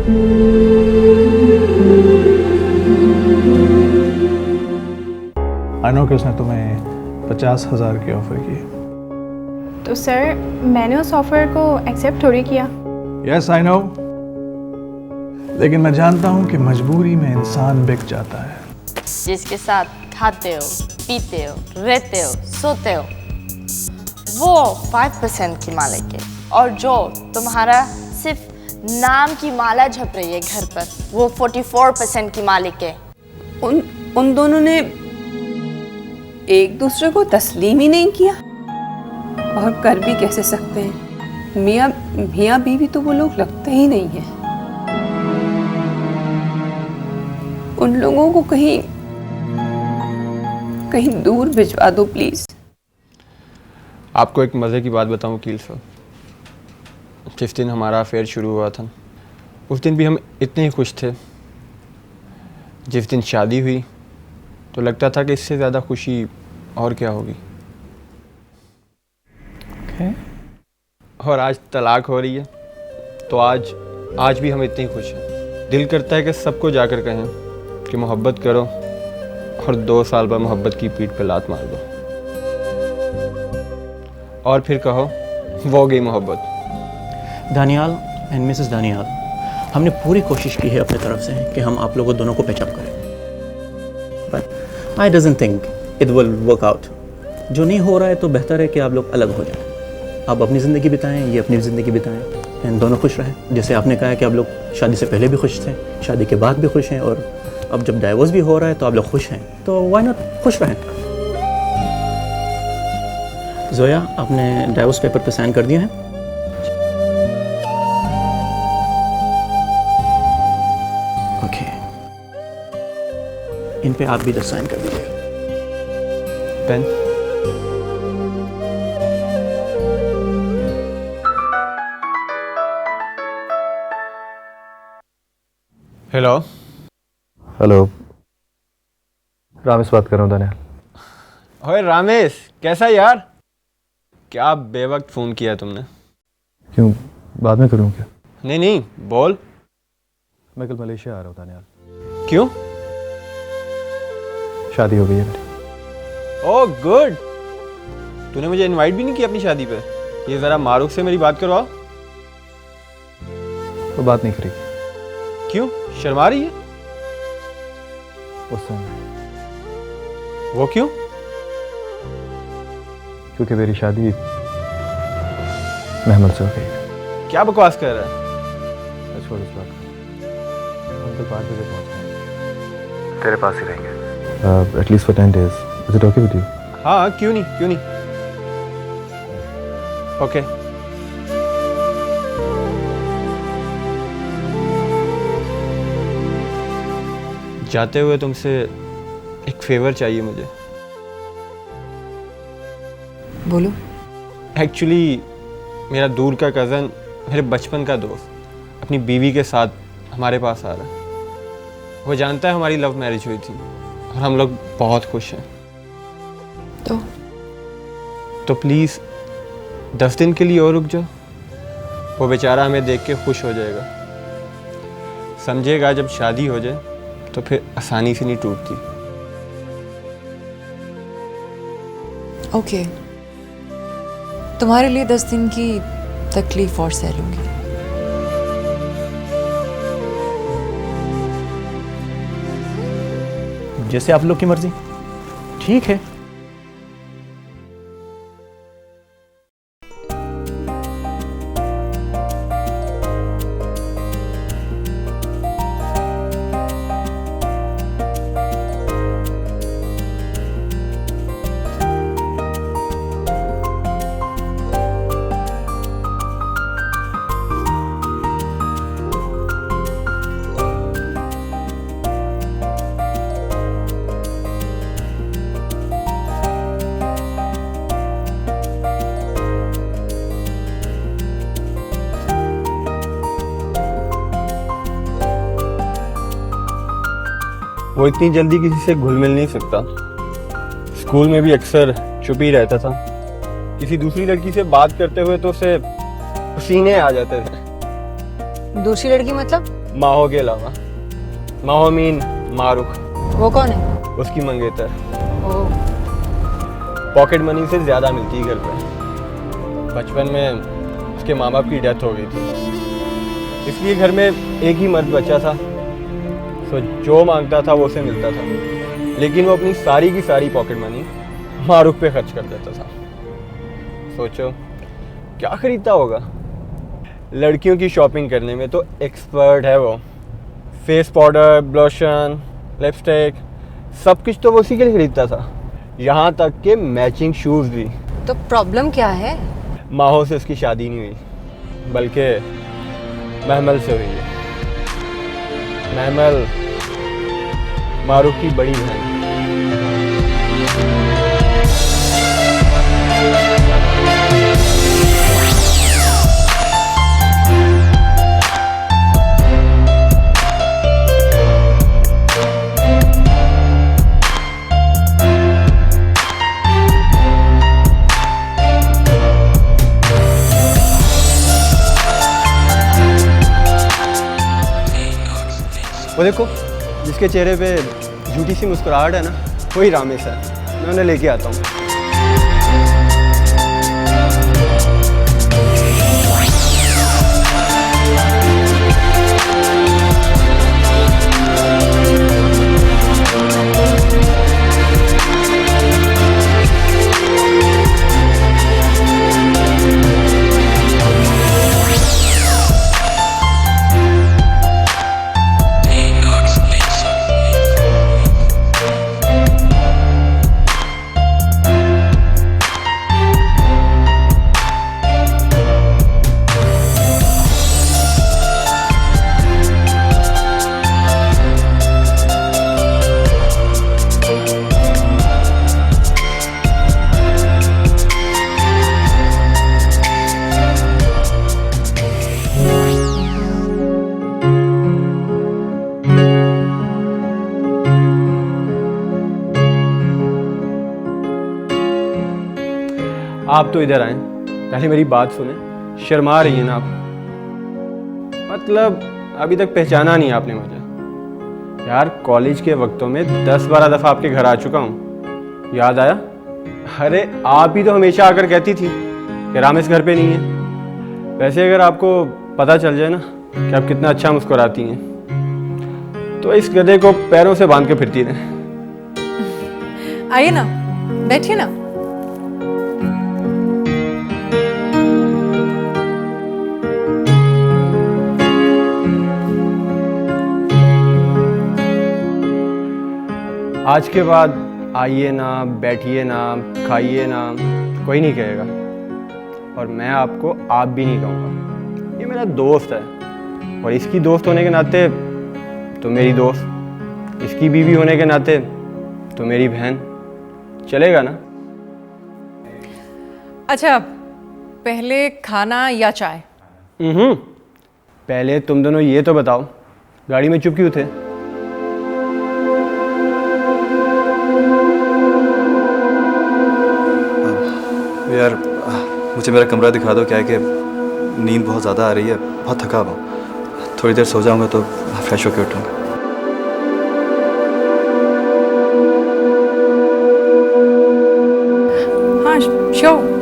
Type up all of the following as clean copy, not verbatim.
I know कि उसने तुम्हें 50,000 की ऑफर की। तो सर मैंने उस ऑफर को एक्सेप्ट थोड़ी किया। यस आई नो, लेकिन मैं जानता हूँ कि मजबूरी में इंसान बिक जाता है। जिसके साथ खाते हो, पीते हो, रहते हो, सोते हो, वो 5% की मालिक है, और जो तुम्हारा सिर्फ नाम की माला झप रही है घर पर, वो 44% की मालिक है। उन दोनों ने एक दूसरे को तस्लीम ही नहीं किया, और कर भी कैसे सकते हैं? मियाँ बीवी तो वो लोग लगते ही नहीं है। उन लोगों को कहीं दूर भिजवा दो प्लीज। आपको एक मज़े की बात बताऊं वकील साहब, जिस दिन हमारा अफेयर शुरू हुआ था उस दिन भी हम इतने ही खुश थे। जिस दिन शादी हुई तो लगता था कि इससे ज़्यादा खुशी और क्या होगी। okay. और आज तलाक हो रही है तो आज भी हम इतने ही खुश हैं। दिल करता है कि सबको जाकर कहें कि मोहब्बत करो, और 2 साल बाद मोहब्बत की पीठ पे लात मार दो, और फिर कहो वो गई मोहब्बत। दानियाल एंड मिसेस दानियाल, हमने पूरी कोशिश की है अपने तरफ से कि हम आप लोगों दोनों को पैचअप करें, but I doesn't think it will work out. जो नहीं हो रहा है तो बेहतर है कि आप लोग अलग हो जाएं। आप अपनी ज़िंदगी बिताएं, ये अपनी ज़िंदगी बिताएं, एंड दोनों खुश रहें। जैसे आपने कहा है कि आप लोग शादी से पहले भी खुश थे, शादी के बाद भी खुश हैं, और अब जब डाइवोर्स भी हो रहा है तो आप लोग खुश हैं, तो व्हाई नॉट खुश रहें। जोया, आपने डाइवोर्स पेपर पे साइन कर दिया है? ओके, इन पे आप भी 10 साइन कर दीजिए। पेन। हेलो हेलो, रामेश बात कर रहा हूँ दानियाल। ओए रामेश, कैसा यार? क्या बेवक्त फ़ोन किया तुमने? क्यों, बाद में करूँ क्या? नहीं बोल। मैं कल मलेशिया आ रहा हूँ दानियाल। क्यों? शादी हो गई है मेरी। Oh good. तूने मुझे इनवाइट भी नहीं किया अपनी शादी पे। ये ज़रा मारूफ से मेरी बात करवाओ। वो बात नहीं करेगी। क्यों, शर्मा रही है? उस समय वो क्यों? क्योंकि मेरी शादी महमद से हो गई। क्या बकवास कर रहा है? छोड़ इस बात को। हम कल 5 बजे पहुँचेंगे, तेरे पास ही रहेंगे at least for 10 days। Is it okay with you? हाँ, क्यों नहीं। ओके। जाते हुए तुमसे एक फेवर चाहिए मुझे। बोलो। एक्चुअली मेरा दूर का कज़न, मेरे बचपन का दोस्त, अपनी बीवी के साथ हमारे पास आ रहा है। वो जानता है हमारी लव मैरिज हुई थी और हम लोग बहुत खुश हैं। तो प्लीज़ 10 दिन के लिए और रुक जाओ। वो बेचारा हमें देख के खुश हो जाएगा, समझेगा जब शादी हो जाए तो फिर आसानी से नहीं टूटती। ओके, तुम्हारे लिए 10 दिन की तकलीफ और सह लूंगी। जैसे आप लोग की मर्जी। ठीक है। वो इतनी जल्दी किसी से घुल मिल नहीं सकता। स्कूल में भी अक्सर चुप ही रहता था। किसी दूसरी लड़की से बात करते हुए तो उसे पसीने आ जाते थे। दूसरी लड़की मतलब? माहो के अलावा। माहो मीन मारुख, वो कौन है? उसकी मंगेतर। ओह, पॉकेट मनी से ज़्यादा मिलती है घर पे। बचपन में उसके माँ बाप की डेथ हो गई थी, इसलिए घर में एक ही मर्द बचा था। सो जो मांगता था वो उसे मिलता था, लेकिन वो अपनी सारी की सारी पॉकेट मनी मारुख पे खर्च कर देता था। सोचो क्या खरीदता होगा। लड़कियों की शॉपिंग करने में तो एक्सपर्ट है वो। फेस पाउडर, ब्लोशन, लिपस्टिक, सब कुछ तो वो उसी के लिए खरीदता था, यहाँ तक के मैचिंग शूज़ भी। तो प्रॉब्लम क्या है? माहो से उसकी शादी नहीं हुई, बल्कि महमल से हुई है। महमल मारुख की बड़ी बहन। वो देखो, जिसके चेहरे पे झूठी सी मुस्कुराहट है ना, वही रामेश है। मैं उन्हें लेके आता हूँ। आप तो इधर आए, पहले मेरी बात सुने। शर्मा रही है ना आप? मतलब अभी तक पहचाना नहीं आपने मुझे। यार कॉलेज के वक्तों में 10-12 दफ़ा आपके घर आ चुका हूँ, याद आया? अरे आप ही तो हमेशा आकर कहती थी कि रामेश घर पे नहीं है। वैसे अगर आपको पता चल जाए ना कि आप कितना अच्छा मुस्कुराती हैं, तो इस गधे को पैरों से बांध के फिरती रहे। आइए ना, बैठिए ना। आज के बाद आइए ना, बैठिए ना, खाइए ना, कोई नहीं कहेगा। और मैं आपको आप भी नहीं कहूँगा। ये मेरा दोस्त है, और इसकी दोस्त होने के नाते तो मेरी दोस्त, इसकी बीवी होने के नाते तो मेरी बहन। चलेगा ना? अच्छा, पहले खाना या चाय? पहले तुम दोनों ये तो बताओ, गाड़ी में चुप क्यों थे? यार मुझे मेरा कमरा दिखा दो, क्या है कि नींद बहुत ज़्यादा आ रही है, बहुत थका हुआ। थोड़ी देर सो जाऊंगा तो फ्रेश होकर उठूँगा। हाँ श्योर।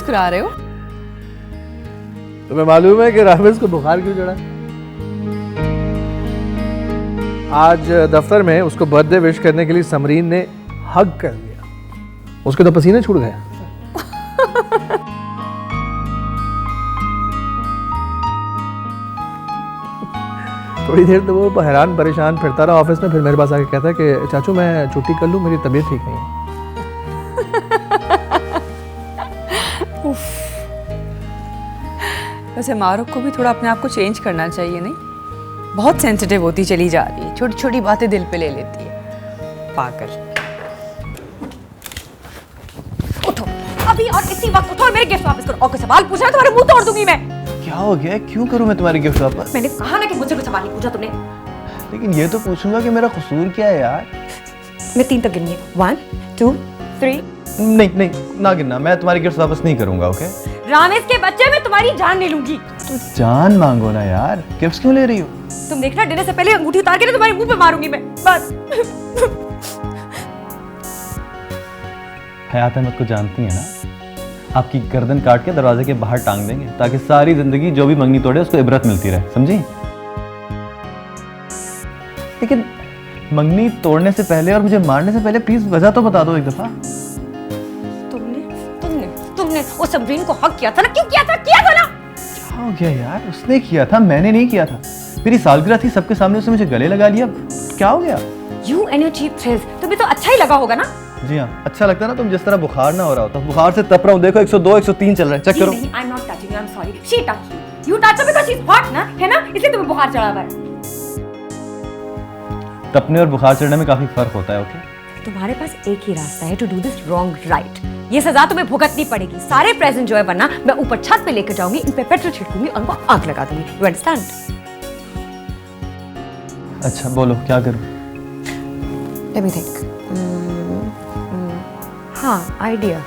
मुस्कुरा रहे हो? तुम्हें मालूम है कि रामेश को बुखार क्यों चढ़ा? आज दफ्तर में उसको बर्थडे विश करने के लिए समरीन ने हग कर दिया। उसके तो पसीने छूट गए। थोड़ी देर तो वो हैरान परेशान फिरता रहा ऑफिस में, फिर मेरे पास आके कहता है कि चाचू मैं छुट्टी कर लूँ, मेरी तबीयत ठीक नहीं है। वैसे मारूफ को भी थोड़ा अपने आप को चेंज करना चाहिए नहीं? बहुत सेंसिटिव होती चली जा रही है, छोटी छोटी बातें दिल पे ले लेती है, पागल। उठो अभी और इसी वक्त उठो और मेरे गिफ्ट वापस करो। और कोई सवाल पूछा है तुम्हारे मुंह तोड़ दूंगी मैं। क्या हो गया? क्यों करूं मैं तुम्हारी गिफ्ट वापस? मैंने कहा ना कि मुझसे कोई सवाल नहीं पूछा तुमने। लेकिन ये तो पूछूंगा कि मेरा कसूर क्या है यार। मैं 3 तक गिनूंगी। 1 2 3। नहीं नहीं ना गिनना, मैं तुम्हारी गिफ्ट वापस नहीं करूंगा। ओके रामेश के बच्चे मैं तुम्हारी जान ले लूंगी। तो जान मांगो ना यार, गिफ्ट क्यों ले रही हो? तुम देखना डिनर से पहले अंगूठी उतार के ना तुम्हारे मुंह पे मारूंगी मैं, बस। हयात अहमद को जानती है ना, आपकी गर्दन काट के दरवाजे के बाहर टांग देंगे ताकि सारी जिंदगी जो भी मंगनी तोड़े उसको इबरत मिलती रहे, समझी? लेकिन मंगनी तोड़ने से पहले और मुझे मारने से पहले प्लीज वजह तो बता दो एक दफा। तुमने उस समरीन को हक किया था ना? क्यों किया था? किया था ना? क्या हो गया यार? उसने किया था, मैंने नहीं किया था। मेरी सालगिरह थी, सबके सामने उसने मुझे गले लगा लिया, क्या हो गया? You and your cheap thrills, तुम्हें तो अच्छा ही लगा होगा ना? जी हाँ, अच्छा लगता है ना। तुम जिस तरह बुखार ना हो रहा होता, बुखार से तप रहा हूँ, देखो 102 103 चल रहा है, चेक करो। नहीं, I'm not touching you, I'm sorry. She touched you. You touched her because she's hot ना, है ना? इसलिए तुम्हें बुखार चढ़ा हुआ है। तपने और बुखार चढ़ने में काफी फर्क होता है। ओके, तुम्हारे पास एक ही रास्ता है to do this wrong right. ये सजा तुम्हें भुगतनी पड़ेगी। सारे प्रेजेंट जो है, वरना मैं ऊपर छत पे लेकर जाऊंगी, इन पे पेट्रोल छिड़कूंगी और उनको आग लगा दूंगी। You understand? अच्छा बोलो क्या करूं? Let me think. हाँ, आइडिया।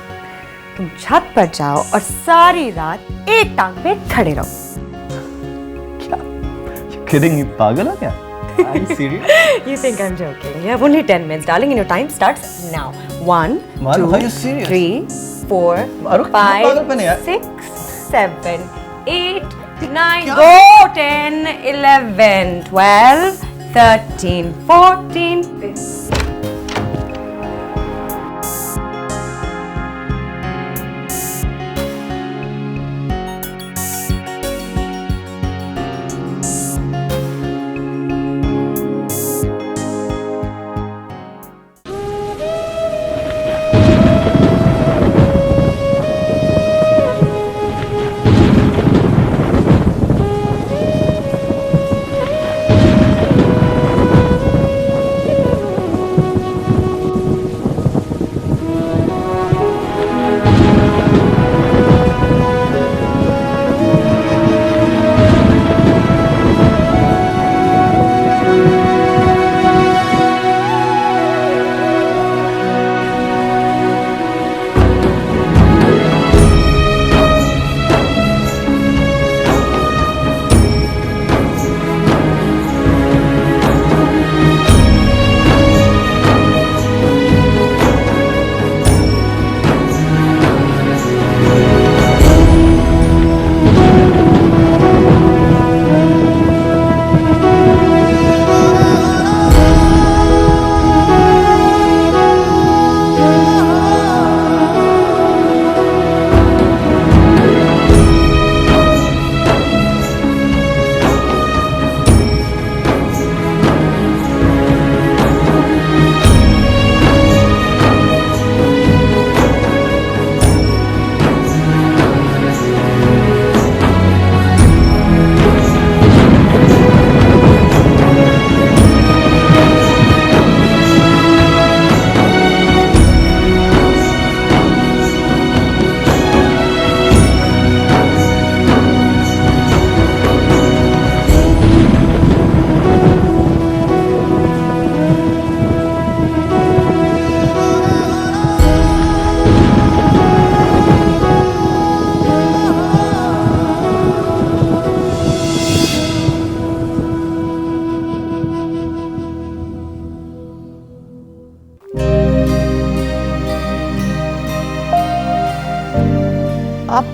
तुम छत पर जाओ और सारी रात एक टांग पे खड़े रहो। क्या किडिंग? पागल हो क्या? Are you serious? You think I'm joking? You have only 10 minutes, darling, and your time starts now. 1 Maru, 2 are you serious? 3 4 Maru, 5 पागलपन है यार। 6 7 8 9 go 10 11 12 13 14 15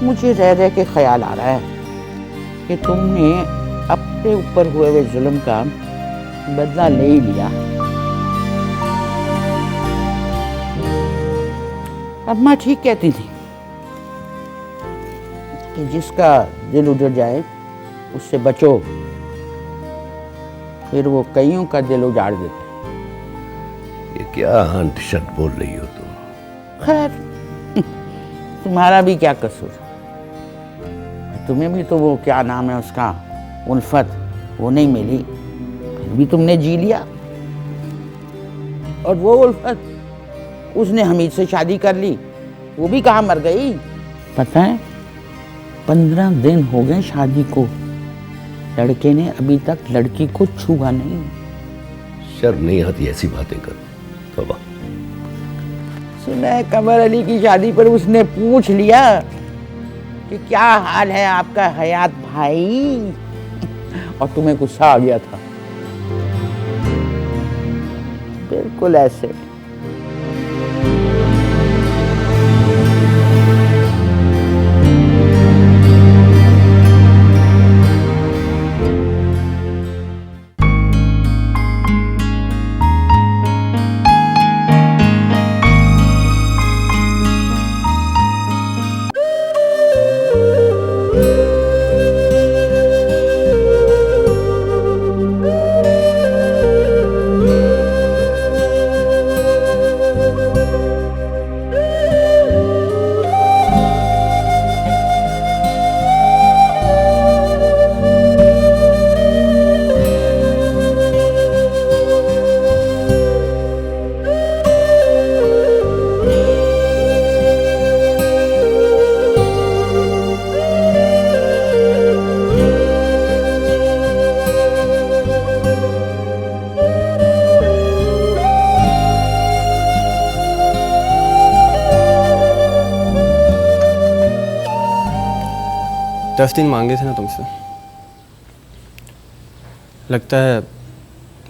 मुझे रह रह के ख्याल आ रहा है कि तुमने अपने ऊपर हुए हुए जुल्म का बदला ले ही लिया। अम्मा ठीक कहती थी कि जिसका दिल उजड़ जाए उससे बचो, फिर वो कईयों का दिल उजाड़ देते। ये क्या हंट शट बोल रही हो तुम? खैर, तुम्हारा भी क्या कसूर, तुम्हें भी तो वो क्या नाम है उसका, उल्फत, वो नहीं मिली, फिर भी तुमने जी लिया। और वो उल्फत, उसने हमीद से शादी कर ली, वो भी कहाँ मर गई। पता है 15 दिन हो गए शादी को, लड़के ने अभी तक लड़की को छुआ नहीं। शर्म नहीं आती ऐसी बातें कर? तौबा। सुना है कमर अली की शादी पर उसने पूछ लिया कि क्या हाल है आपका हयात भाई, और तुम्हें गुस्सा आ गया था। बिल्कुल ऐसे। दस दिन मांगे थे ना तुमसे, लगता है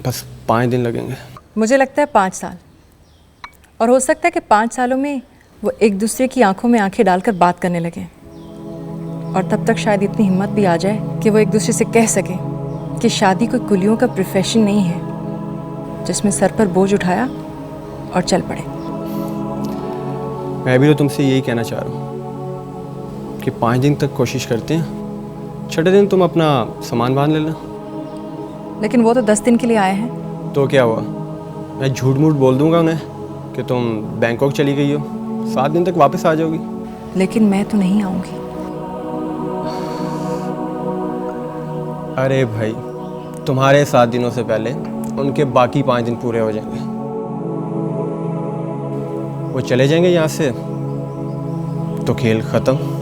बस 5 दिन लगेंगे। मुझे लगता है 5 साल, और हो सकता है कि 5 सालों में वो एक दूसरे की आंखों में आंखें डालकर बात करने लगे, और तब तक शायद इतनी हिम्मत भी आ जाए कि वो एक दूसरे से कह सके कि शादी कोई कुलियों का प्रोफेशन नहीं है जिसमें सर पर बोझ उठाया और चल पड़े। मैं भी तो तुमसे यही कहना चाह रहा हूँ कि 5 दिन तक कोशिश करते हैं, 6ठे दिन तुम अपना सामान बांध लेना। लेकिन वो तो 10 दिन के लिए आए हैं। तो क्या हुआ, मैं झूठ मूठ बोल दूंगा उन्हें कि तुम बैंकॉक चली गई हो, 7 दिन तक वापस आ जाओगी। लेकिन मैं तो नहीं आऊँगी। अरे भाई, तुम्हारे 7 दिनों से पहले उनके बाकी 5 दिन पूरे हो जाएंगे। वो चले जाएंगे यहाँ से तो खेल खत्म।